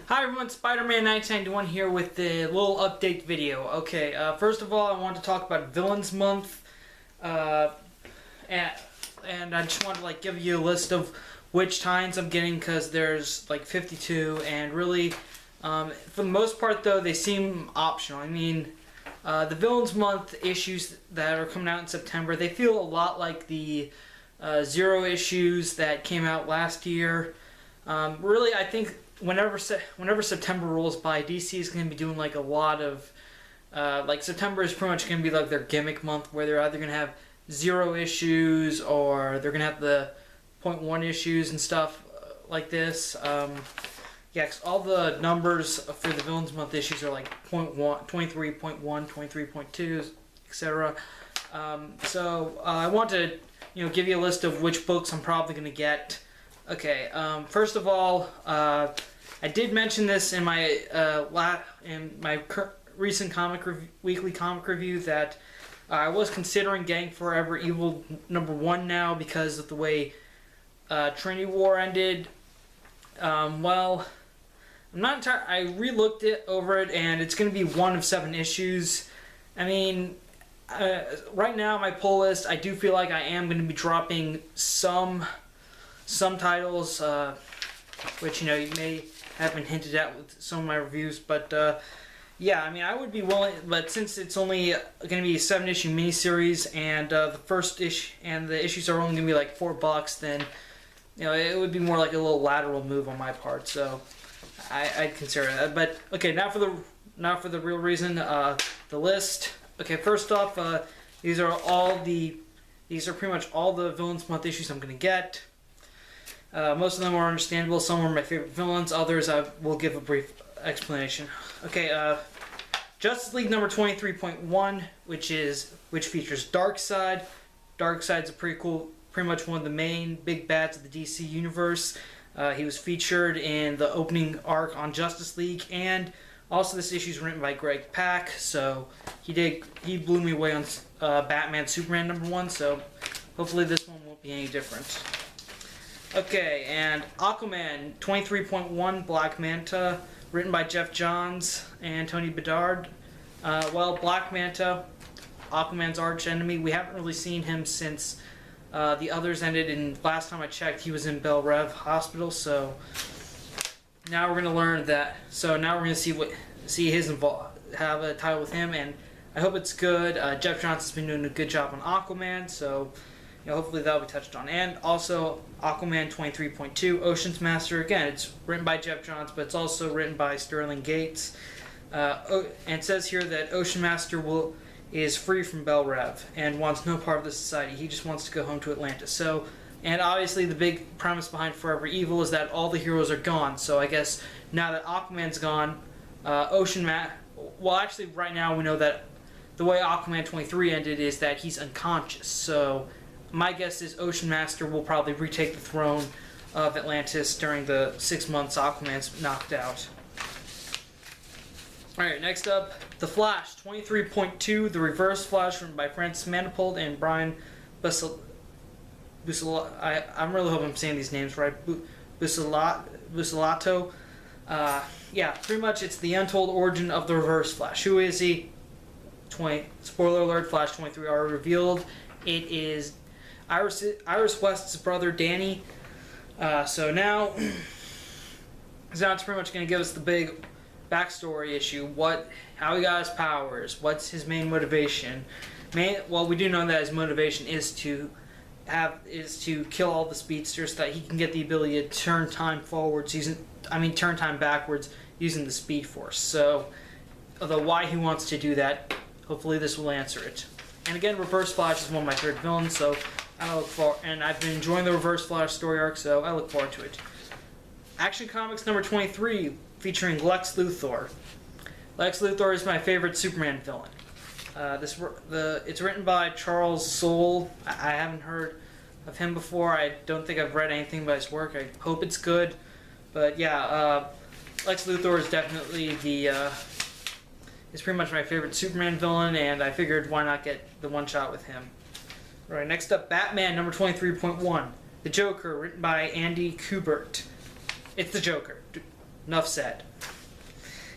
Hi everyone, Spider-Man 1991 here with the little update video. Okay, first of all, I want to talk about Villains Month, and I just want to give you a list of which tines I'm getting because there's 52, and really, for the most part though, they seem optional. I mean, the Villains Month issues that are coming out in September, they feel a lot like the Zero issues that came out last year. Really, I think whenever September rolls by, DC is going to be doing a lot of September is pretty much going to be their gimmick month, where they're either going to have Zero issues or they're going to have the .1 issues and stuff like this. Yeah, 'cause all the numbers for the Villains Month issues are .1, 23.1, 23.2, etc. So I want to give you a list of which books I'm probably going to get. Okay, first of all, I did mention this in my recent weekly comic review that I was considering getting Forever Evil #1 now because of the way Trinity War ended. Well, I'm not entirely. I re-looked over it, and it's going to be 1 of 7 issues. I mean, right now on my pull list, I do feel like I am going to be dropping some titles, which you may have been hinted at with some of my reviews, but yeah, I mean, I would be willing, but since it's only going to be a 7-issue miniseries, and the first issue and the issues are only going to be $4, then it would be more like a little lateral move on my part. So I'd consider that. But okay, now for the real reason, the list. Okay, first off, these are pretty much all the Villains Month issues I'm going to get. Most of them are understandable. Some are my favorite villains. Others I will give a brief explanation. Okay, Justice League number 23.1, which features Darkseid. Darkseid's pretty much one of the main big bads of the DC universe. He was featured in the opening arc on Justice League, and also this issue is written by Greg Pak. So he blew me away on Batman Superman #1. So hopefully this one won't be any different. Okay, and Aquaman 23.1, Black Manta, written by Jeff Johns and Tony Bedard. Well, Black Manta, Aquaman's arch enemy, we haven't really seen him since the others ended, and last time I checked, he was in Belle Reve Hospital. So now we're going to learn that. So now we're going to see his have a title with him, and I hope it's good. Jeff Johns has been doing a good job on Aquaman, so hopefully that'll be touched on. And also Aquaman 23.2, Ocean's Master. Again, it's written by Jeff Johns, but it's also written by Sterling Gates. And it says here that Ocean Master is free from Belle Reve and wants no part of the society. He just wants to go home to Atlantis. So, and obviously the big premise behind Forever Evil is that all the heroes are gone. So I guess now that Aquaman's gone, well, actually right now we know that the way Aquaman 23 ended is that he's unconscious. So my guess is Ocean Master will probably retake the throne of Atlantis during the 6 months Aquaman's knocked out. Alright, next up, The Flash 23.2, The Reverse Flash, written by Francis Manapult and Brian Buccellato. I'm really hoping I'm saying these names right. Buccellato. Yeah, pretty much it's the untold origin of the Reverse Flash. Who is he? Spoiler alert, Flash 23 already revealed. It is Iris West's brother, Danny. So now it's pretty much going to give us the big backstory issue. How he got his powers. What's his main motivation? Well, we do know that his motivation is to kill all the speedsters so that he can get the ability to turn time turn time backwards using the Speed Force. So, although why he wants to do that, hopefully this will answer it. And again, Reverse Flash is one of my favorite villains, so and I've been enjoying the Reverse Flash story arc, so I look forward to it. Action Comics number 23, featuring Lex Luthor. Lex Luthor is my favorite Superman villain. It's written by Charles Soule. I haven't heard of him before. I don't think I've read anything about his work. I hope it's good. But yeah, Lex Luthor is definitely is pretty much my favorite Superman villain, and I figured why not get the one shot with him. Right, next up, Batman number 23.1, The Joker, written by Andy Kubert. It's the Joker. enough said.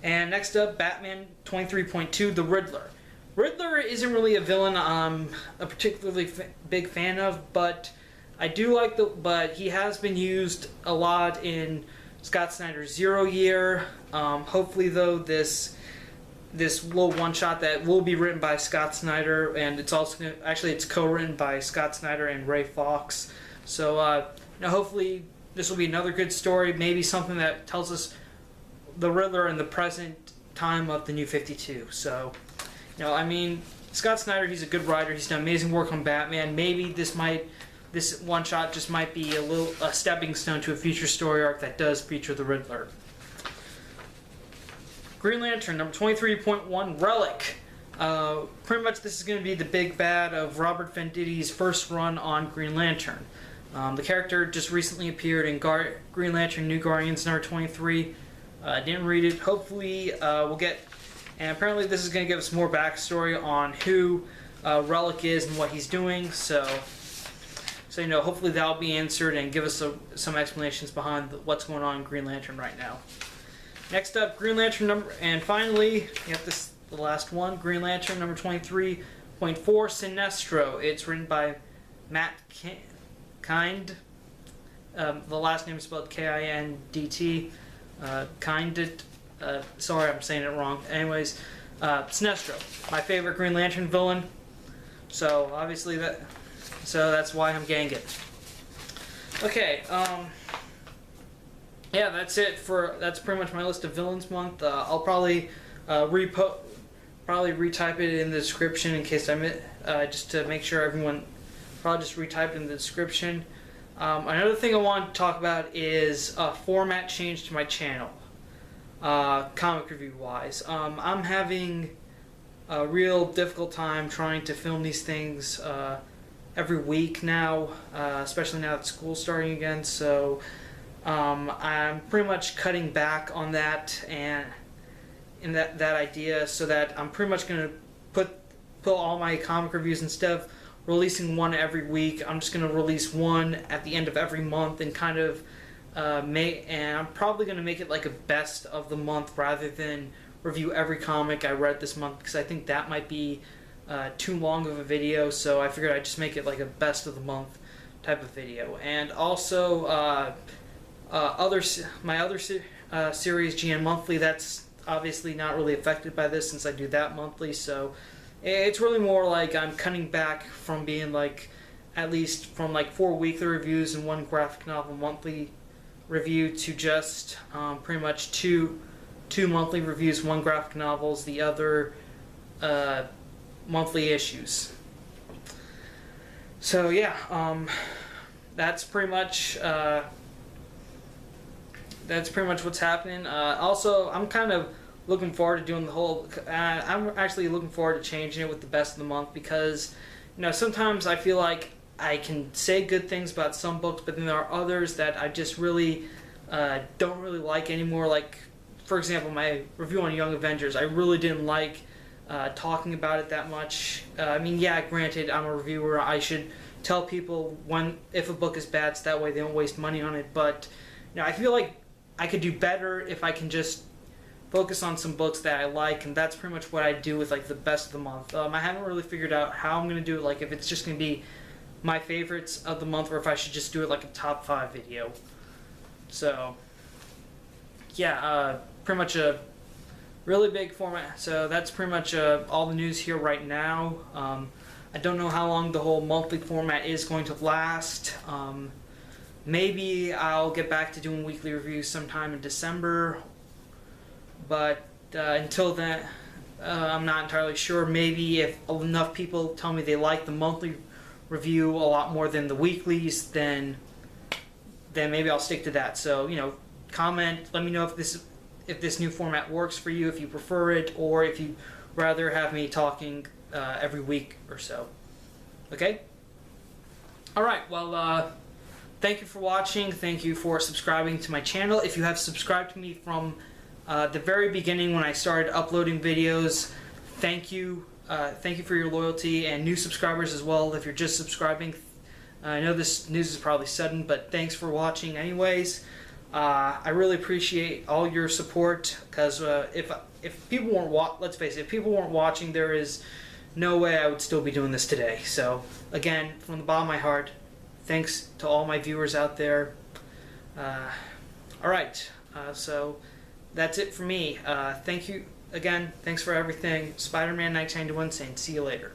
And next up, Batman 23.2, The Riddler. Riddler isn't really a villain I'm a particularly big fan of, but I do like but he has been used a lot in Scott Snyder's Zero Year. Hopefully, though, this little one-shot that will be written by Scott Snyder, and it's also it's co-written by Scott Snyder and Ray Fox. So hopefully this will be another good story, maybe something that tells us the Riddler in the present time of the New 52. So, Scott Snyder, he's a good writer. He's done amazing work on Batman. Maybe this one shot just might be a stepping stone to a future story arc that does feature the Riddler. Green Lantern number 23.1, Relic. Pretty much this is going to be the big bad of Robert Venditti's first run on Green Lantern. The character just recently appeared in Green Lantern New Guardians number 23. Didn't read it. Hopefully we'll get... And apparently this is going to give us more backstory on who Relic is and what he's doing. So hopefully that'll be answered and give us some explanations behind what's going on in Green Lantern right now. Next up, Green Lantern and finally, the last one, Green Lantern number 23.4, Sinestro. It's written by Matt Kind. The last name is spelled Kindt. Sorry, I'm saying it wrong. Anyways, Sinestro, my favorite Green Lantern villain. So obviously that's why I'm getting it. Okay, yeah, that's pretty much my list of villains month. I'll probably retype it in the description in case just to make sure everyone. Probably just retype it in the description. Another thing I want to talk about is a format change to my channel. Comic review wise, I'm having a real difficult time trying to film these things every week now, especially now that school's starting again. So I'm pretty much cutting back on that and in that idea, so that I'm pretty much going to put all my comic reviews, instead of releasing one every week, I'm just going to release one at the end of every month and kind of and I'm probably going to make it like a best of the month rather than review every comic I read this month, because I think that might be too long of a video. So I figured I'd just make it like a best of the month type of video. And also my other series, GN Monthly, that's obviously not really affected by this since I do that monthly. So it's really more like I'm cutting back from being at least from 4 weekly reviews and 1 graphic novel monthly review to just pretty much two monthly reviews, 1 graphic novels, the other monthly issues. So yeah, that's pretty much what's happening. Also, I'm kind of looking forward to doing the whole. I'm actually looking forward to changing it with the best of the month, because sometimes I feel like I can say good things about some books, but then there are others that I just really don't really like anymore. Like, for example, my review on Young Avengers, I really didn't like talking about it that much. Yeah, granted, I'm a reviewer. I should tell people if a book is bad, so that way they don't waste money on it. But I feel like I could do better if I can just focus on some books that I like, and that's pretty much what I do with the best of the month. I haven't really figured out how I'm going to do it, if it's just going to be my favorites of the month, or if I should just do it like a top 5 video. So yeah, pretty much a really big format. So that's pretty much all the news here right now. I don't know how long the whole monthly format is going to last. Maybe I'll get back to doing weekly reviews sometime in December, but until then, I'm not entirely sure. Maybe if enough people tell me they like the monthly review a lot more than the weeklies, then maybe I'll stick to that. So comment, let me know if this new format works for you, if you prefer it, or if you'd rather have me talking every week or so. Okay? Alright, well, thank you for watching. Thank you for subscribing to my channel. If you have subscribed to me from the very beginning when I started uploading videos, thank you. Thank you for your loyalty, and new subscribers as well if you're just subscribing. I know this news is probably sudden, but thanks for watching anyways. I really appreciate all your support because if people weren't let's face it, if people weren't watching, there is no way I would still be doing this today. So again, from the bottom of my heart, thanks to all my viewers out there. All right, so that's it for me. Thank you again. Thanks for everything. Spider-Man 1991 saying see you later.